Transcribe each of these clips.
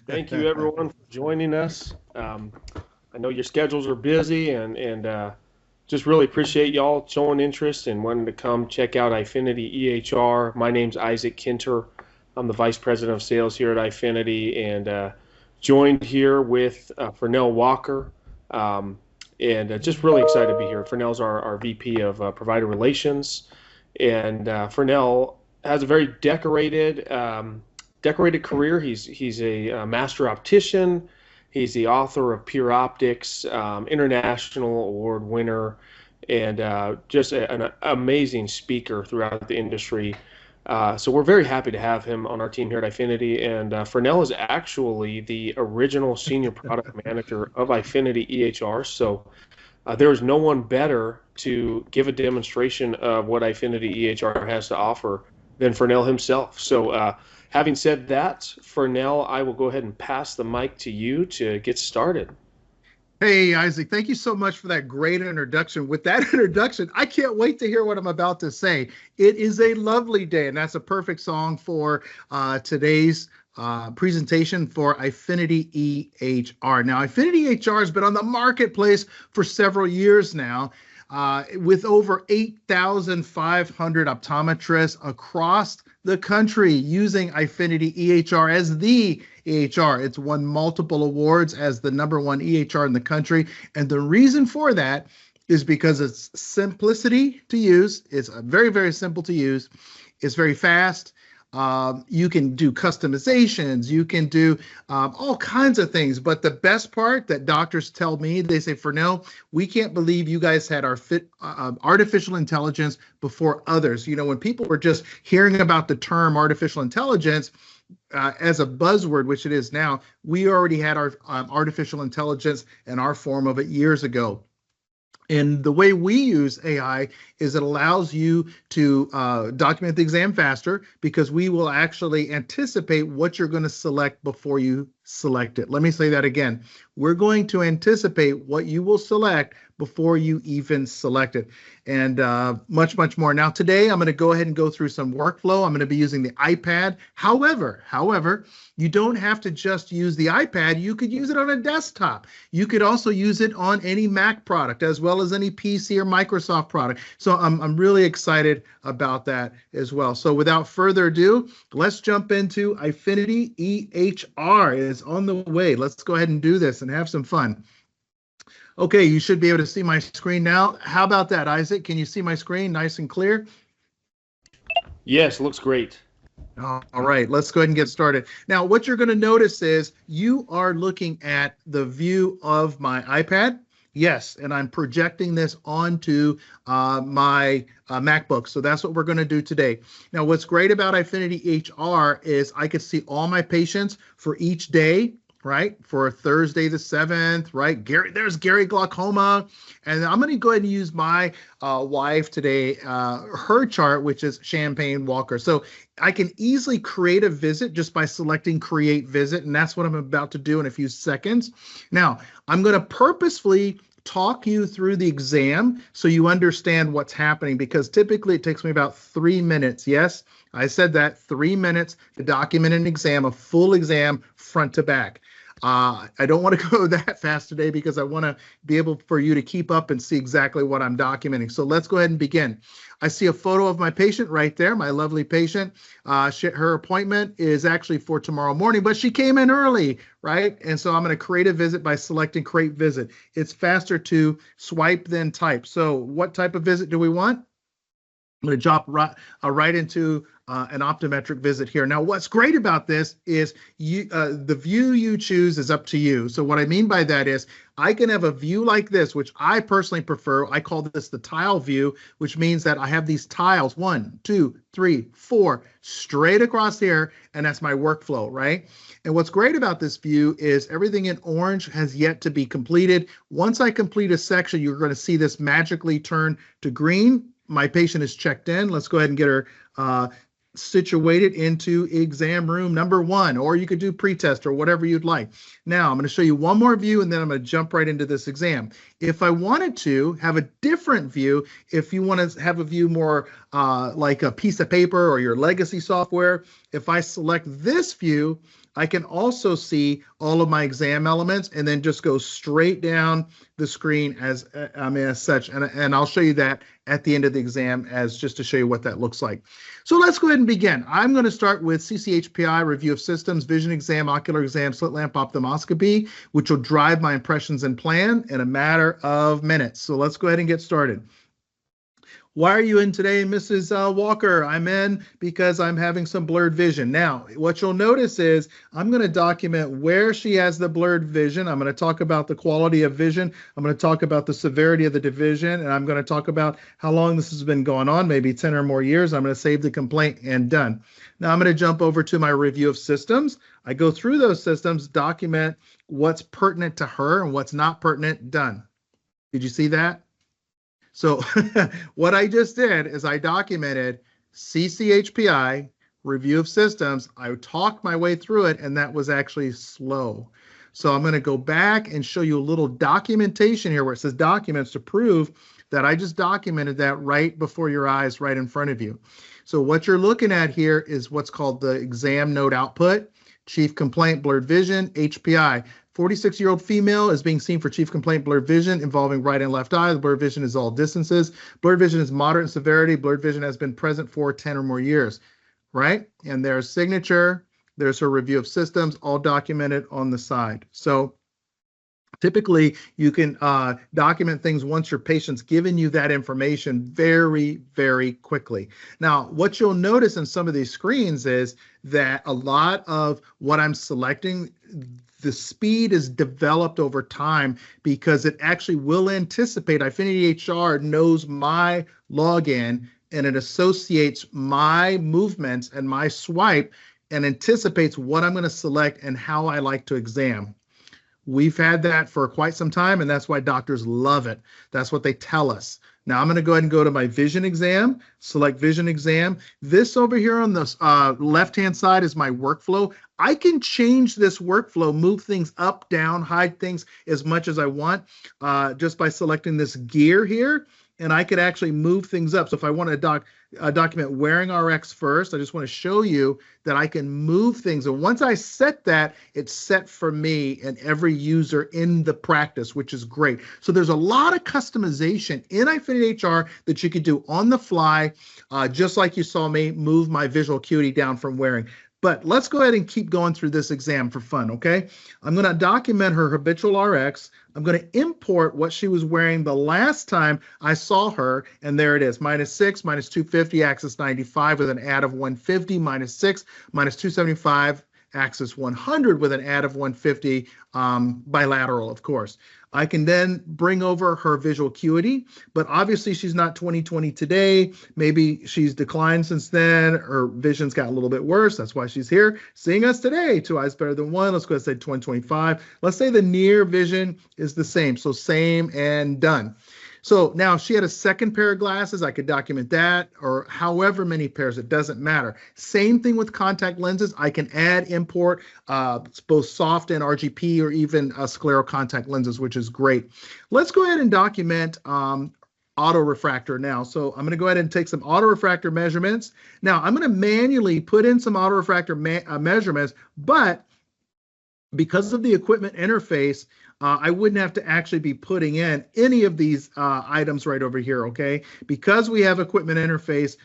Thank you, everyone, for joining us. I know your schedules are busy, and just really appreciate y'all showing interest and wanting to come check out Eyefinity EHR. My name's Isaac Kinter. I'm the Vice President of Sales here at Eyefinity, and joined here with Phernell Walker. And just really excited to be here. Phernell's our VP of Provider Relations, and Phernell has a very decorated career. He's a master optician. He's the author of Pure Optics, international award winner, and just an amazing speaker throughout the industry. So we're very happy to have him on our team here at Eyefinity. And Phernell is actually the original senior product manager of Eyefinity EHR. So there is no one better to give a demonstration of what Eyefinity EHR has to offer than Phernell himself. So having said that, Phernell, I will go ahead and pass the mic to you to get started. Hey, Isaac, thank you so much for that great introduction. With that introduction, I can't wait to hear what I'm about to say. It is a lovely day, and that's a perfect song for today's presentation for Eyefinity EHR. Now, Eyefinity EHR has been on the marketplace for several years now, with over 8,500 optometrists across the country using Eyefinity EHR as the EHR. It's won multiple awards as the #1 EHR in the country. And the reason for that is because it's simplicity to use. It's very, very simple to use. It's very fast. You can do customizations, you can do all kinds of things. But the best part that doctors tell me, they say, Phernell, we can't believe you guys had our artificial intelligence before others. You know, when people were just hearing about the term artificial intelligence as a buzzword, which it is now, we already had our artificial intelligence and our form of it years ago. And the way we use AI is it allows you to document the exam faster, because we will actually anticipate what you're going to select before you select it. Let me say that again. We're going to anticipate what you will select before you even select it, and much, much more. Now, today, I'm going to go ahead and go through some workflow. I'm going to be using the iPad. However, you don't have to just use the iPad. You could use it on a desktop. You could also use it on any Mac product, as well as any PC or Microsoft product. So I'm really excited about that as well. So without further ado, let's jump into Eyefinity EHR. It is on the way. Let's go ahead and do this and have some fun. Okay, you should be able to see my screen now. How about that, Isaac? Can you see my screen nice and clear? Yes, looks great. All right, let's go ahead and get started. Now, what you're going to notice is you are looking at the view of my iPad. Yes, and I'm projecting this onto my MacBook. So that's what we're going to do today. Now, what's great about Eyefinity EHR is I could see all my patients for each day, right? For Thursday the 7th, right? There's Gary Glaucoma. And I'm going to go ahead and use my wife today, her chart, which is Champagne Walker. So I can easily create a visit just by selecting Create Visit. And that's what I'm about to do in a few seconds. Now, I'm going to purposefully talk you through the exam so you understand what's happening, because typically it takes me about 3 minutes. Yes, I said that, 3 minutes to document an exam, a full exam front to back. I don't want to go that fast today because I want to be able for you to keep up and see exactly what I'm documenting. So let's go ahead and begin. I see a photo of my patient right there, my lovely patient. Her appointment is actually for tomorrow morning, but she came in early, right? And so I'm going to create a visit by selecting Create Visit. It's faster to swipe than type. So what type of visit do we want? I'm going to drop right into an optometric visit here. Now, what's great about this is the view you choose is up to you. So what I mean by that is I can have a view like this, which I personally prefer. I call this the tile view, which means that I have these tiles, 1, 2, 3, 4, straight across here, and that's my workflow, right? And what's great about this view is everything in orange has yet to be completed. Once I complete a section, you're going to see this magically turn to green. My patient is checked in. Let's go ahead and get her situated into exam room number 1, or you could do pretest or whatever you'd like. Now I'm going to show you one more view and then I'm going to jump right into this exam. If I wanted to have a different view, if you want to have a view more like a piece of paper or your legacy software, If I select this view, I can also see all of my exam elements and then just go straight down the screen as such. And I'll show you that at the end of the exam as just to show you what that looks like. So let's go ahead and begin. I'm going to start with CCHPI, review of systems, vision exam, ocular exam, slit lamp ophthalmoscopy, which will drive my impressions and plan in a matter of minutes. So let's go ahead and get started. Why are you in today, Mrs. Walker? I'm in because I'm having some blurred vision. Now, what you'll notice is I'm going to document where she has the blurred vision. I'm going to talk about the quality of vision. I'm going to talk about the severity of the division, and I'm going to talk about how long this has been going on, maybe 10 or more years. I'm going to save the complaint and done. Now I'm going to jump over to my review of systems. I go through those systems, document what's pertinent to her and what's not pertinent, done. Did you see that? So what I just did is I documented CCHPI, review of systems. I talked my way through it, and that was actually slow. So I'm going to go back and show you a little documentation here where it says documents to prove that I just documented that right before your eyes, right in front of you. So what you're looking at here is what's called the exam note output, chief complaint, blurred vision, HPI. 46-year-old female is being seen for chief complaint blurred vision involving right and left eye. The blurred vision is all distances. Blurred vision is moderate in severity. Blurred vision has been present for 10 or more years, right? And there's signature. There's her review of systems, all documented on the side. So typically, you can document things once your patient's given you that information very, very quickly. Now, what you'll notice in some of these screens is that a lot of what I'm selecting, the speed is developed over time because it actually will anticipate. Eyefinity EHR knows my login and it associates my movements and my swipe and anticipates what I'm going to select and how I like to exam. We've had that for quite some time, and that's why doctors love it. That's what they tell us. Now I'm going to go ahead and go to my vision exam, select vision exam. This over here on the left-hand side is my workflow. I can change this workflow, move things up, down, hide things as much as I want just by selecting this gear here. And I could actually move things up. So if I want to document wearing RX first, I just want to show you that I can move things. And once I set that, it's set for me and every user in the practice, which is great. So there's a lot of customization in Eyefinity EHR that you could do on the fly, just like you saw me move my visual acuity down from wearing. But let's go ahead and keep going through this exam for fun, okay? I'm going to document her habitual RX. I'm going to import what she was wearing the last time I saw her, and there it is, -6, -250, axis 95 with an add of 150, -6, -275, axis 100 with an add of 150, bilateral, of course. I can then bring over her visual acuity, but obviously she's not 20/20 today. Maybe she's declined since then. Her vision's got a little bit worse. That's why she's here seeing us today. 2 eyes better than 1. Let's go ahead and say 20/25. Let's say the near vision is the same. So same and done. So now if she had a second pair of glasses, I could document that, or however many pairs, it doesn't matter. Same thing with contact lenses. I can add, import both soft and RGP or even scleral contact lenses, which is great. Let's go ahead and document autorefractor now. So I'm going to go ahead and take some autorefractor measurements. Now I'm going to manually put in some autorefractor measurements, but because of the equipment interface, I wouldn't have to actually be putting in any of these items right over here, okay? Because we have equipment interface,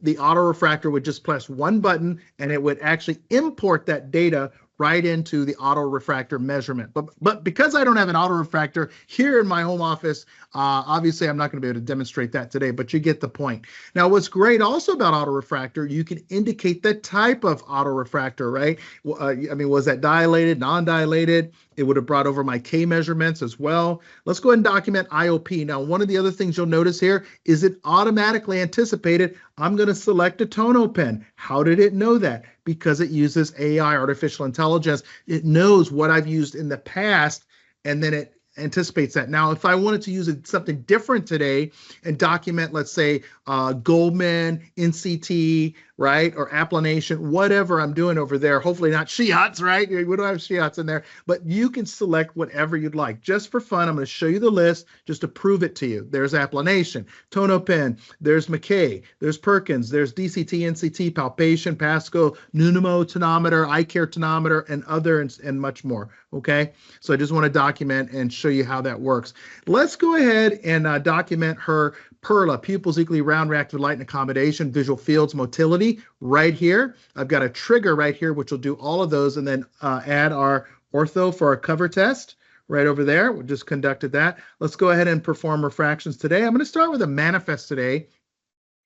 the autorefractor would just press one button and it would actually import that data right into the autorefractor measurement. But because I don't have an autorefractor here in my home office, obviously I'm not going to be able to demonstrate that today, but you get the point. Now, what's great also about autorefractor, you can indicate the type of autorefractor, right? I mean, was that dilated, non-dilated? It would have brought over my K measurements as well. Let's go ahead and document IOP. Now, one of the other things you'll notice here is it automatically anticipated I'm going to select a tono pen. How did it know that? Because it uses AI, artificial intelligence. It knows what I've used in the past, and then it anticipates that. Now, if I wanted to use something different today and document, let's say, Goldman, NCT, right? Or applanation, whatever I'm doing over there. Hopefully not Shiatsu, right? We don't have Shiatsu in there, but you can select whatever you'd like. Just for fun, I'm going to show you the list just to prove it to you. There's applanation, tonopen, there's McKay, there's Perkins, there's DCT, NCT, palpation, Pasco, Nunomo tonometer, eye care tonometer, and other and much more. Okay, so I just want to document and show you how that works. Let's go ahead and document her PERLA, pupils equally round, reactive light and accommodation, visual fields, motility right here. I've got a trigger right here, which will do all of those, and then add our ortho for our cover test right over there. We just conducted that. Let's go ahead and perform refractions today. I'm going to start with a manifest today.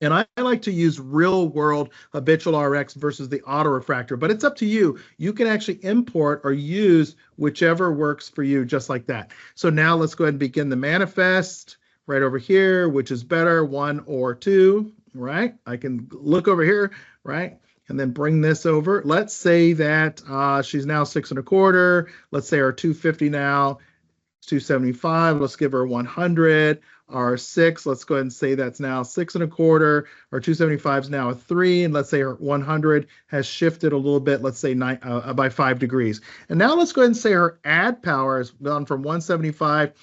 And I like to use real world habitual RX versus the auto refractor, but it's up to you. You can actually import or use whichever works for you, just like that. So now let's go ahead and begin the manifest right over here, which is better, 1 or 2, right? I can look over here, right? And then bring this over. Let's say that she's now 6 1/4. Let's say our 250 now, 275. Let's give her 100. Our 6, let's go ahead and say that's now 6 1/4. Our 275 is now a 3, and let's say our 100 has shifted a little bit, let's say by 5 degrees. And now let's go ahead and say her add power has gone from 175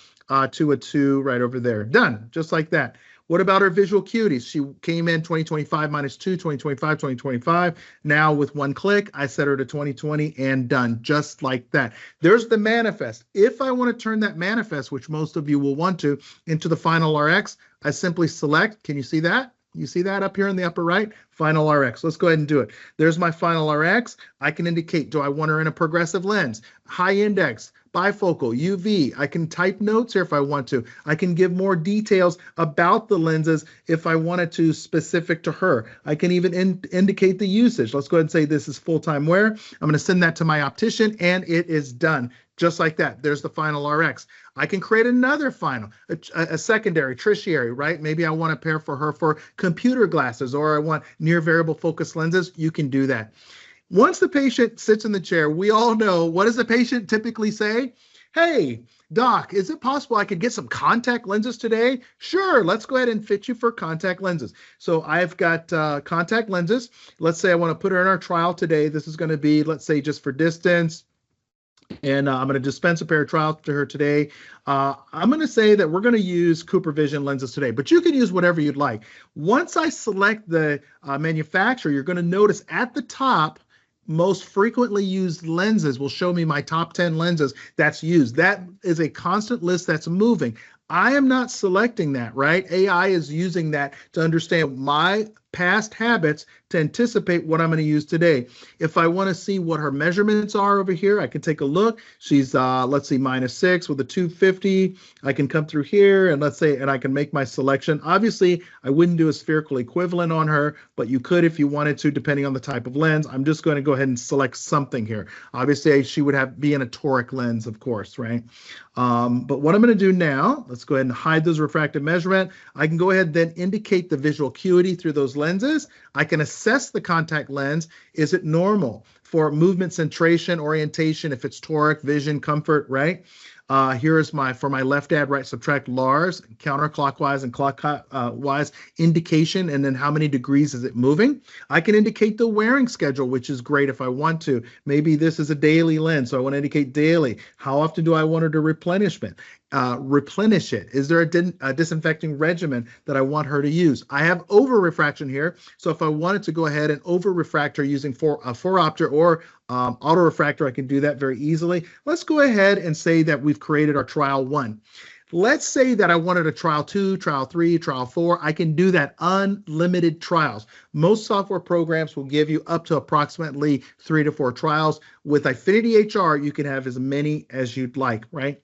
to a 2 right over there. Done, just like that. What about her visual acuities? She came in 2025 minus 2, 2025, 2025. Now with one click, I set her to 2020 and done, just like that. There's the manifest. If I want to turn that manifest, which most of you will want to, into the final RX, I simply select. Can you see that? You see that up here in the upper right? Final RX. Let's go ahead and do it. There's my final RX. I can indicate, do I want her in a progressive lens, high index, bifocal, UV. I can type notes here if I want to. I can give more details about the lenses if I wanted to, specific to her. I can even indicate the usage. Let's go ahead and say this is full-time wear. I'm going to send that to my optician, and it is done. Just like that. There's the final RX. I can create another final, a secondary, tertiary, right? Maybe I want a pair for her for computer glasses, or I want near variable focus lenses. You can do that. Once the patient sits in the chair, we all know, what does the patient typically say? Hey, doc, is it possible I could get some contact lenses today? Sure, let's go ahead and fit you for contact lenses. So I've got contact lenses. Let's say I want to put her in our trial today. This is going to be, let's say, just for distance. And I'm going to dispense a pair of trials to her today. I'm going to say that we're going to use Cooper Vision lenses today, but you can use whatever you'd like. Once I select the manufacturer, you're going to notice at the top, most frequently used lenses will show me my top 10 lenses that's used. That is a constant list that's moving. I am not selecting that, right? AI is using that to understand my past habits to anticipate what I'm going to use today. If I want to see what her measurements are over here, I can take a look. She's, let's see, -6 with a 250. I can come through here and let's say, and I can make my selection. Obviously, I wouldn't do a spherical equivalent on her, but you could if you wanted to, depending on the type of lens. I'm just going to go ahead and select something here. Obviously, she would be in a toric lens, of course, right? But what I'm going to do now, let's go ahead and hide those refractive measurement. I can go ahead and then indicate the visual acuity through those lenses. I can assess the contact lens. Is it normal for movement, centration, orientation, if it's toric, vision, comfort, right? Here is for my left add, right subtract Lars, counterclockwise and clockwise indication, and then how many degrees is it moving. I can indicate the wearing schedule, which is great if I want to. Maybe this is a daily lens, so I want to indicate daily. How often do I want her to replenish it? Is there a disinfecting regimen that I want her to use? I have over refraction here, so if I wanted to go ahead and over refract her using a 4-opter or auto refractor, I can do that very easily. Let's go ahead and say that we've created our trial 1. Let's say that I wanted a trial 2, trial 3, trial 4. I can do that, unlimited trials. Most software programs will give you up to approximately 3 to 4 trials. With Eyefinity EHR, you can have as many as you'd like, right?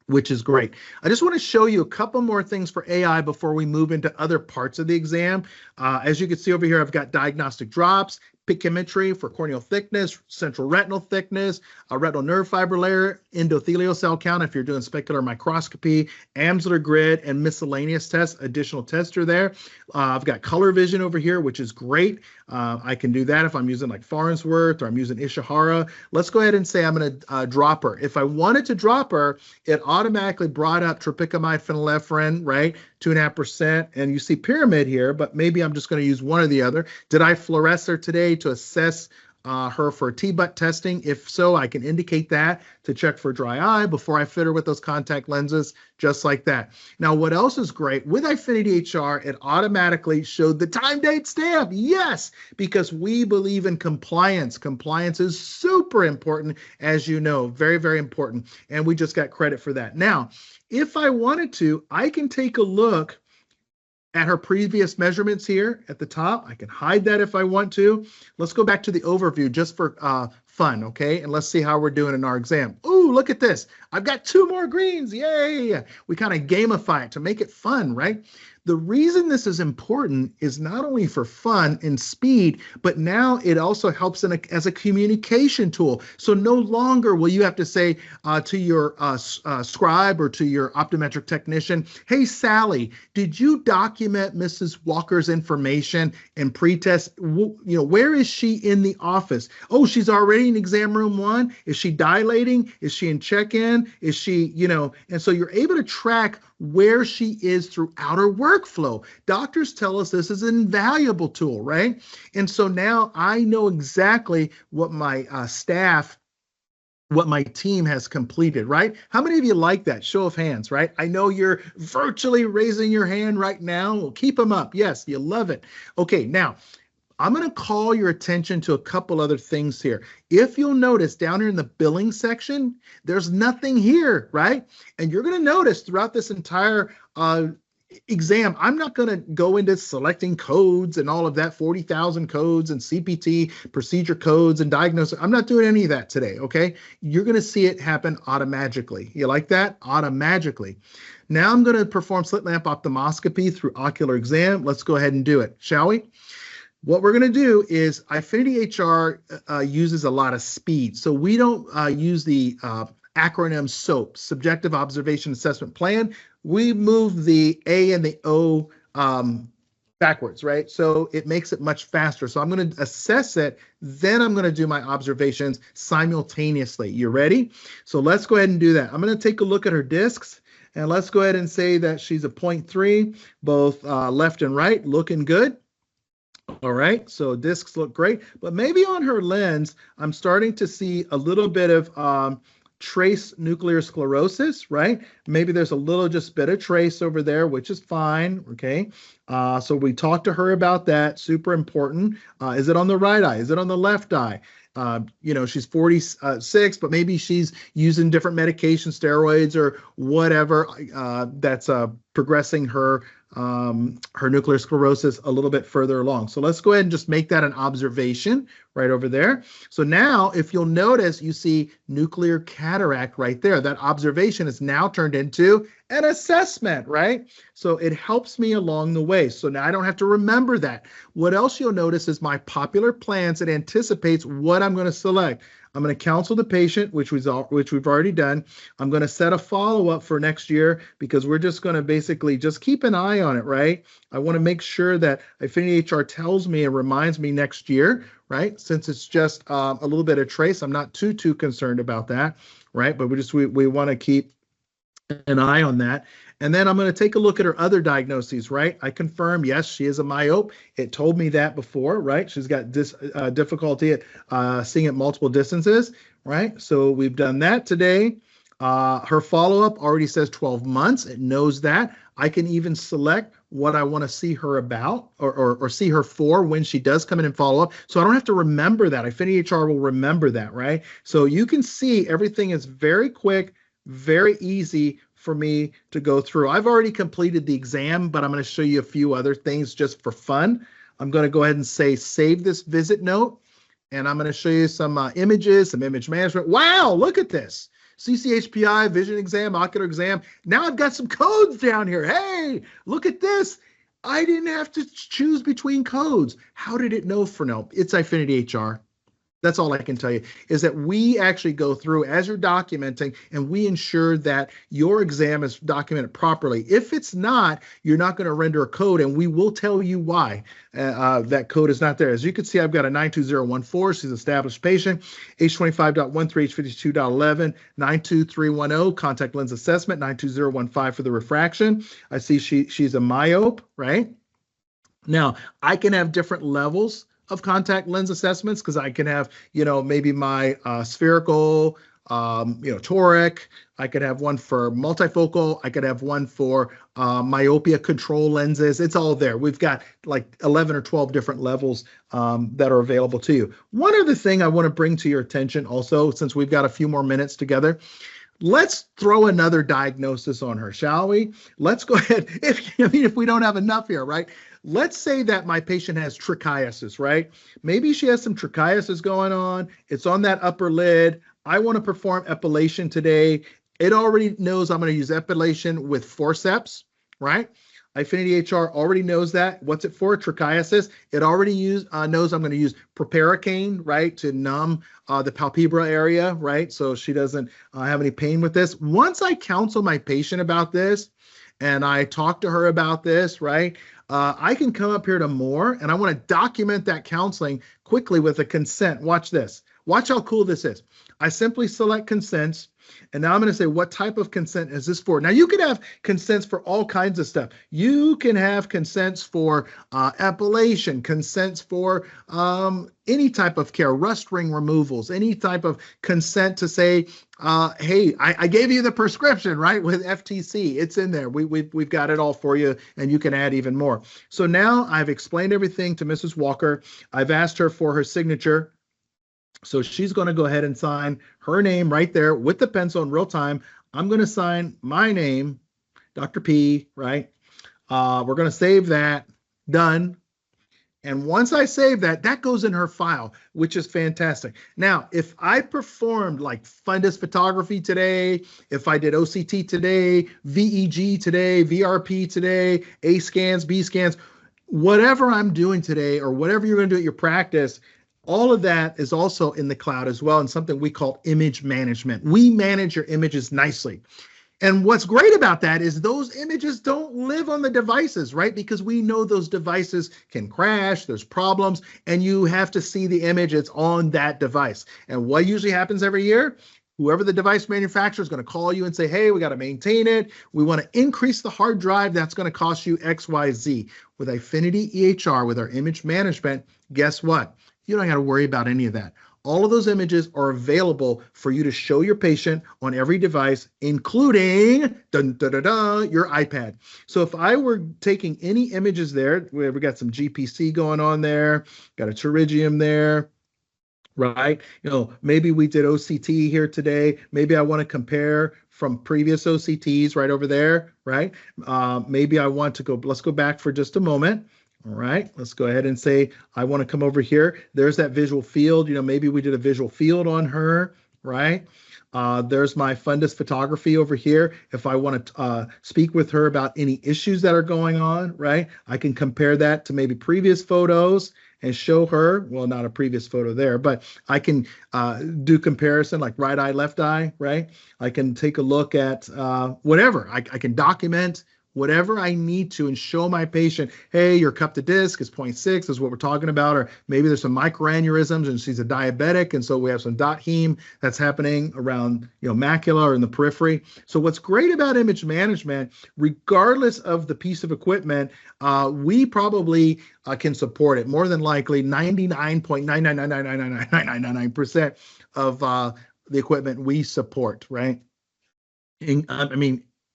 Which is great. I just want to show you a couple more things for AI before we move into other parts of the exam. As you can see over here, I've got diagnostic drops, pachymetry for corneal thickness, central retinal thickness, retinal nerve fiber layer, endothelial cell count if you're doing specular microscopy, Amsler grid, and miscellaneous tests. Additional tests are there. I've got color vision over here, which is great. I can do that if I'm using like Farnsworth or I'm using Ishihara. Let's go ahead and say I'm going to drop her. If I wanted to drop her, it automatically brought up tropicamide phenylephrine, right? 2.5%. And you see pyramid here, but maybe I'm just going to use one or the other. Did I fluoresce her today to assess her for T-butt testing? If so, I can indicate that to check for dry eye before I fit her with those contact lenses, just like that. Now, what else is great? With Eyefinity EHR, it automatically showed the time, date, stamp. Yes, because we believe in compliance. Compliance is super important, as you know, very, very important. And we just got credit for that. Now, if I wanted to, I can take a look at her previous measurements here at the top. I can hide that if I want to. Let's go back to the overview just for fun, okay? And let's see how we're doing in our exam. Ooh, look at this. I've got 2 more greens. Yay! We kind of gamify it to make it fun, right? The reason this is important is not only for fun and speed, but now it also helps as a communication tool. So no longer will you have to say to your scribe or to your optometric technician, hey, Sally, did you document Mrs. Walker's information and pretest? Where is she in the office? Oh, she's already in exam room 1. Is she dilating? Is she in check-in? Is she, and so you're able to track where she is throughout her workflow. Doctors tell us this is an invaluable tool, right? And so now I know exactly what my staff, what my team has completed, right? How many of you like that? Show of hands, right? I know you're virtually raising your hand right now. Well, keep them up. Yes, you love it. Okay, now, I'm going to call your attention to a couple other things here. If you'll notice down here in the billing section, there's nothing here, right? And you're going to notice throughout this entire exam, I'm not going to go into selecting codes and all of that, 40,000 codes and CPT procedure codes and diagnosis. I'm not doing any of that today, okay? You're going to see it happen automatically. You like that? Automatically. Now I'm going to perform slit lamp ophthalmoscopy through ocular exam. Let's go ahead and do it, shall we? What we're going to do is Eyefinity EHR uses a lot of speed. So we don't use the acronym SOAP, Subjective Observation Assessment Plan. We move the A and the O backwards, right? So it makes it much faster. So I'm going to assess it, then I'm going to do my observations simultaneously. You ready? So let's go ahead and do that. I'm going to take a look at her discs. And let's go ahead and say that she's a 0.3, both left and right, looking good. All right, so discs look great, but maybe on her lens, I'm starting to see a little bit of trace nuclear sclerosis, right? Maybe there's a little just bit of trace over there, which is fine, okay? So we talked to her about that, super important. Is it on the right eye? Is it on the left eye? She's 46, but maybe she's using different medication, steroids or whatever that's progressing her nuclear sclerosis a little bit further along. So let's go ahead and just make that an observation right over there. So now if you'll notice, you see nuclear cataract right there. That observation is now turned into an assessment, right? So it helps me along the way. So now I don't have to remember that. What else you'll notice is my popular plans. It anticipates what I'm going to select. I'm going to counsel the patient, which we've already done. I'm going to set a follow-up for next year because we're just going to basically just keep an eye on it, right? I want to make sure that Eyefinity EHR tells me and reminds me next year, right? Since it's just a little bit of trace, I'm not too concerned about that, right? But we want to keep an eye on that. And then I'm going to take a look at her other diagnoses, right? I confirm, yes, she is a myope. It told me that before, right? She's got difficulty at seeing at multiple distances, right? So we've done that today. Her follow-up already says 12 months. It knows that. I can even select what I want to see her about or see her for when she does come in and follow up. So I don't have to remember that. Eyefinity EHR will remember that, right? So you can see everything is very quick, very easy for me to go through. I've already completed the exam, but I'm going to show you a few other things just for fun. I'm going to go ahead and say save this visit note, and I'm going to show you some images, some image management. Wow, look at this. CCHPI, vision exam, ocular exam. Now I've got some codes down here. Hey, look at this. I didn't have to choose between codes. How did it know, Phernell? It's Eyefinity EHR. That's all I can tell you, is that we actually go through as you're documenting and we ensure that your exam is documented properly. If it's not, you're not going to render a code, and we will tell you why that code is not there. As you can see, I've got a 92014. She's an established patient, H25.13, H52.11, 92310, contact lens assessment, 92015 for the refraction. I see she's a myope, right? Now, I can have different levels of contact lens assessments because I can have, maybe my spherical, toric. I could have one for multifocal. I could have one for myopia control lenses. It's all there. We've got like 11 or 12 different levels that are available to you. One other thing I want to bring to your attention also, since we've got a few more minutes together, let's throw another diagnosis on her, shall we? Let's go ahead. If we don't have enough here, right? Let's say that my patient has trichiasis, right? Maybe she has some trichiasis going on. It's on that upper lid. I want to perform epilation today. It already knows I'm going to use epilation with forceps, right? Eyefinity EHR already knows that. What's it for? Trichiasis. It already knows I'm going to use proparacaine, right, to numb the palpebra area, right, so she doesn't have any pain with this. Once I counsel my patient about this and I talk to her about this, right, I can come up here to more, and I want to document that counseling quickly with a consent. Watch this. Watch how cool this is. I simply select consents, and now I'm going to say, what type of consent is this for? Now, you can have consents for all kinds of stuff. You can have consents for epilation, consents for any type of care, rust ring removals, any type of consent to say, hey, I gave you the prescription, right, with FTC. It's in there. We've got it all for you, and you can add even more. So now I've explained everything to Mrs. Walker. I've asked her for her signature. So she's going to go ahead and sign her name right there with the pencil in real time. I'm going to sign my name, Dr. P, right? We're going to save that. Done. And once I save that, that goes in her file, which is fantastic. Now, if I performed like fundus photography today, if I did OCT today, VEG today, VRP today, A scans, B scans, whatever I'm doing today or whatever you're going to do at your practice, all of that is also in the cloud as well, and something we call image management. We manage your images nicely. And what's great about that is those images don't live on the devices, right? Because we know those devices can crash, there's problems, and you have to see the image, it's on that device. And what usually happens every year? Whoever the device manufacturer is going to call you and say, hey, we got to maintain it. We want to increase the hard drive. That's going to cost you X, Y, Z. With Eyefinity EHR, with our image management, guess what? You don't got to worry about any of that. All of those images are available for you to show your patient on every device, including your iPad. So if I were taking any images there, we got some GPC going on there, got a pterygium there, right? Maybe we did OCT here today. Maybe I want to compare from previous OCTs right over there, right? Maybe I want to go, let's go back for just a moment. All right, let's go ahead and say, I want to come over here. There's that visual field. Maybe we did a visual field on her, right? There's my fundus photography over here. If I want to speak with her about any issues that are going on, right? I can compare that to maybe previous photos and show her, well, not a previous photo there, but I can do comparison like right eye, left eye, right? I can take a look at whatever. I can document whatever I need to and show my patient, hey, your cup to disc is 0.6 is what we're talking about, or maybe there's some microaneurysms and she's a diabetic, and so we have some dot heme that's happening around macula or in the periphery. So what's great about image management, regardless of the piece of equipment, we probably can support it. More than likely, 99.999999999% of the equipment we support, right?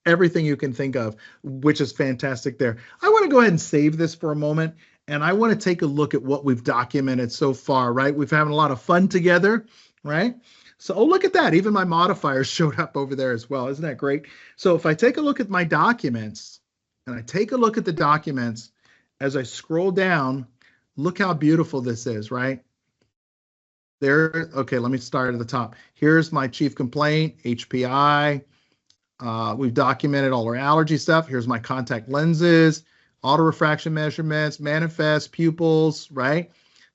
Everything you can think of, which is fantastic there. I want to go ahead and save this for a moment, and I want to take a look at what we've documented so far, right? We've having a lot of fun together, right? So, oh, look at that. Even my modifiers showed up over there as well. Isn't that great? So if I take a look at my documents, and I take a look at the documents, as I scroll down, look how beautiful this is, right? There, okay, let me start at the top. Here's my chief complaint, HPI. We've documented all our allergy stuff. Here's my contact lenses. auto refraction measurements, manifest pupils, right?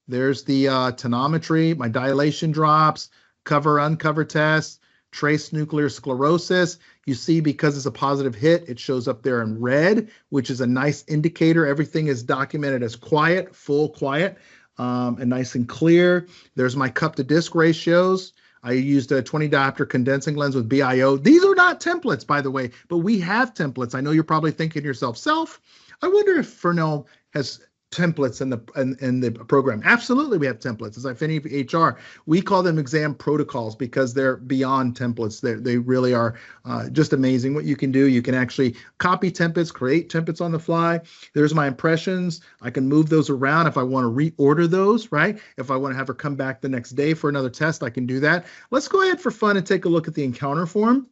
There's the tonometry, my dilation drops, cover uncover tests, trace nuclear sclerosis. You see, because it's a positive hit, it shows up there in red, which is a nice indicator. Everything is documented as quiet, full quiet, and nice and clear. There's my cup to disc ratios. I used a 20 diopter condensing lens with BIO. These are not templates, by the way, but we have templates. I know you're probably thinking to yourself, Self, I wonder if Phernell has templates in the program. Absolutely, we have templates. As Eyefinity EHR, we call them exam protocols because they're beyond templates. They really are just amazing what you can do. You can actually copy templates, create templates on the fly. There's my impressions. I can move those around if I want to reorder those, right? If I want to have her come back the next day for another test, I can do that. Let's go ahead for fun and take a look at the encounter form.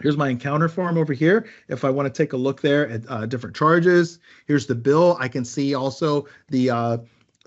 Here's my encounter form over here. If I want to take a look there at different charges, here's the bill. I can see also the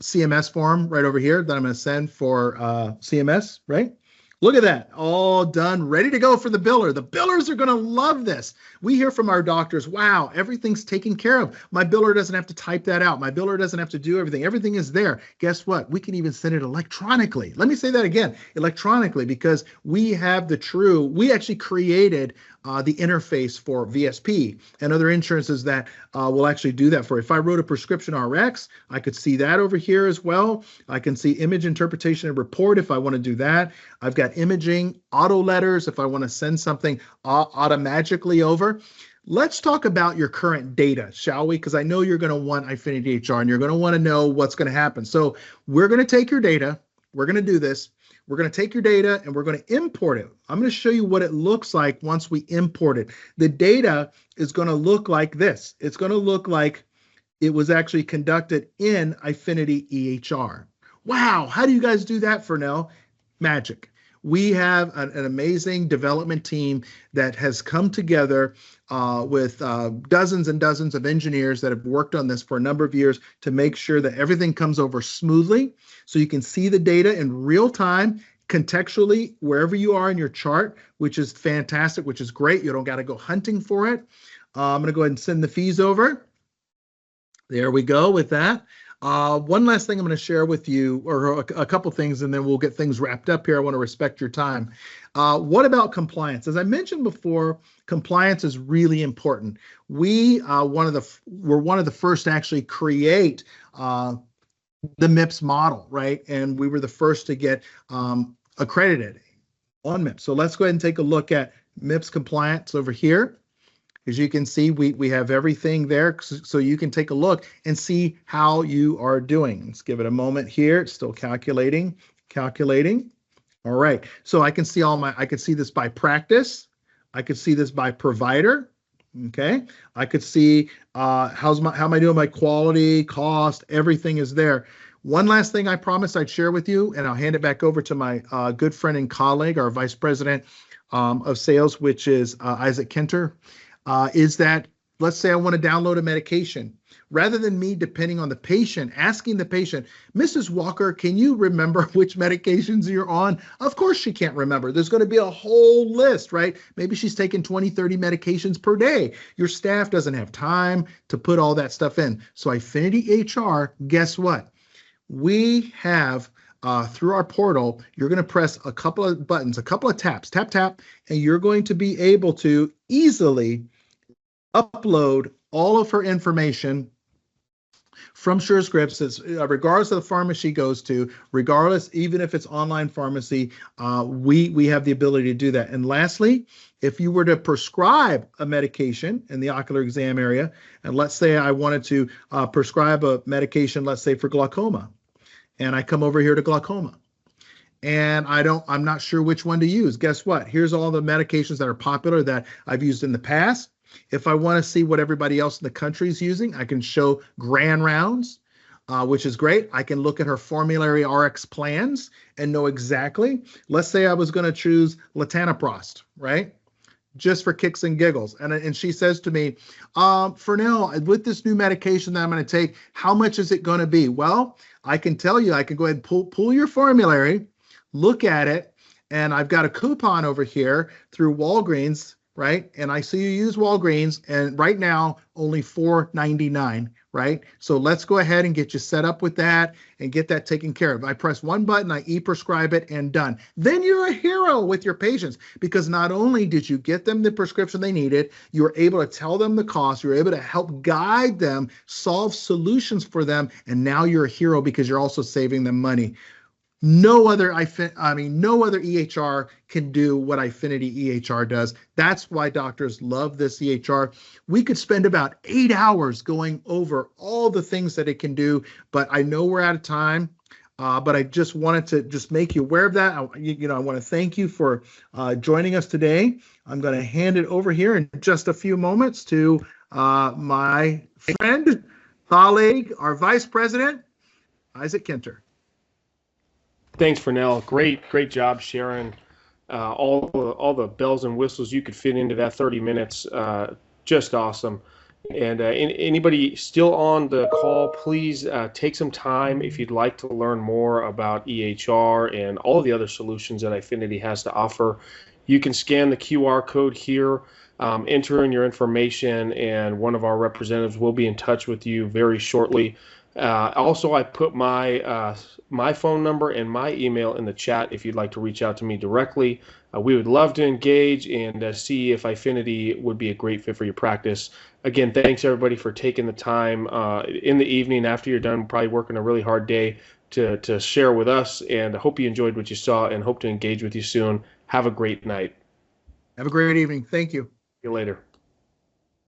CMS form right over here that I'm going to send for CMS, right? Look at that, all done, ready to go for the biller. The billers are going to love this. We hear from our doctors, wow, everything's taken care of. My biller doesn't have to type that out. My biller doesn't have to do everything. Everything is there. Guess what? We can even send it electronically. Let me say that again, electronically, because we have we actually created the interface for VSP and other insurances that will actually do that for you. If I wrote a prescription RX, I could see that over here as well. I can see image interpretation and report if I want to do that. I've got imaging, auto letters if I want to send something automatically over. Let's talk about your current data, shall we? Because I know you're going to want Eyefinity EHR and you're going to want to know what's going to happen. So we're going to take your data. We're going to do this. We're going to take your data and we're going to import it. I'm going to show you what it looks like once we import it. The data is going to look like this. It's going to look like it was actually conducted in Eyefinity EHR. Wow, how do you guys do that, Phernell? Magic. We have an amazing development team that has come together with dozens and dozens of engineers that have worked on this for a number of years to make sure that everything comes over smoothly so you can see the data in real time, contextually, wherever you are in your chart, which is fantastic, which is great. You don't got to go hunting for it. I'm going to go ahead and send the fees over. There we go with that. One last thing I'm going to share with you, or a couple things, and then we'll get things wrapped up here. I want to respect your time. What about compliance? As I mentioned before, compliance is really important. We're one of the first to actually create the MIPS model, right? And we were the first to get accredited on MIPS. So let's go ahead and take a look at MIPS compliance over here. As you can see, we have everything there, so you can take a look and see how you are doing. Let's give it a moment here. It's still calculating. All right, so I can see I can see this by practice. I could see this by provider. Okay, I could see how am I doing by quality, cost, everything is there. One last thing I promised I'd share with you, and I'll hand it back over to my good friend and colleague, our vice president of sales, which is Isaac Kenter. Is that, let's say I want to download a medication. Rather than me depending on the patient, asking the patient, Mrs. Walker, can you remember which medications you're on? Of course she can't remember. There's going to be a whole list, right? Maybe she's taking 20, 30 medications per day. Your staff doesn't have time to put all that stuff in. So Eyefinity EHR, guess what? We have through our portal, you're going to press a couple of buttons, a couple of taps, tap, tap, and you're going to be able to easily upload all of her information from SureScripts, regardless of the pharmacy she goes to, regardless, even if it's online pharmacy, we have the ability to do that. And lastly, if you were to prescribe a medication in the ocular exam area, and let's say I wanted to prescribe a medication, let's say for glaucoma, and I come over here to glaucoma, and I'm not sure which one to use. Guess what? Here's all the medications that are popular that I've used in the past. If I want to see what everybody else in the country is using, I can show grand rounds, which is great. I can look at her formulary RX plans and know exactly. Let's say I was going to choose latanoprost, right? Just for kicks and giggles. And she says to me, Phernell, with this new medication that I'm going to take, how much is it going to be? Well, I can tell you, I can go ahead and pull your formulary, look at it, and I've got a coupon over here through Walgreens, right? And I see you use Walgreens, and right now only $4.99, right? So let's go ahead and get you set up with that and get that taken care of. I press one button, I e-prescribe it, and done. Then you're a hero with your patients, because not only did you get them the prescription they needed, you were able to tell them the cost, you were able to help guide them, solve solutions for them, and now you're a hero because you're also saving them money. No other no other EHR can do what Eyefinity EHR does. That's why doctors love this EHR. We could spend about 8 hours going over all the things that it can do, but I know we're out of time. But I just wanted to just make you aware of that. I want to thank you for joining us today. I'm going to hand it over here in just a few moments to my friend, colleague, our vice president, Isaac Kenter. Thanks, Phernell. Great job sharing all the bells and whistles you could fit into that 30 minutes. Just awesome. And anybody still on the call, please take some time if you'd like to learn more about EHR and all of the other solutions that Eyefinity has to offer. You can scan the QR code here, enter in your information, and one of our representatives will be in touch with you very shortly. Also, I put my phone number and my email in the chat if you'd like to reach out to me directly. We would love to engage and see if Eyefinity would be a great fit for your practice. Again, thanks everybody for taking the time in the evening after you're done, probably working a really hard day, to share with us. And I hope you enjoyed what you saw and hope to engage with you soon. Have a great night. Have a great evening. Thank you. See you later.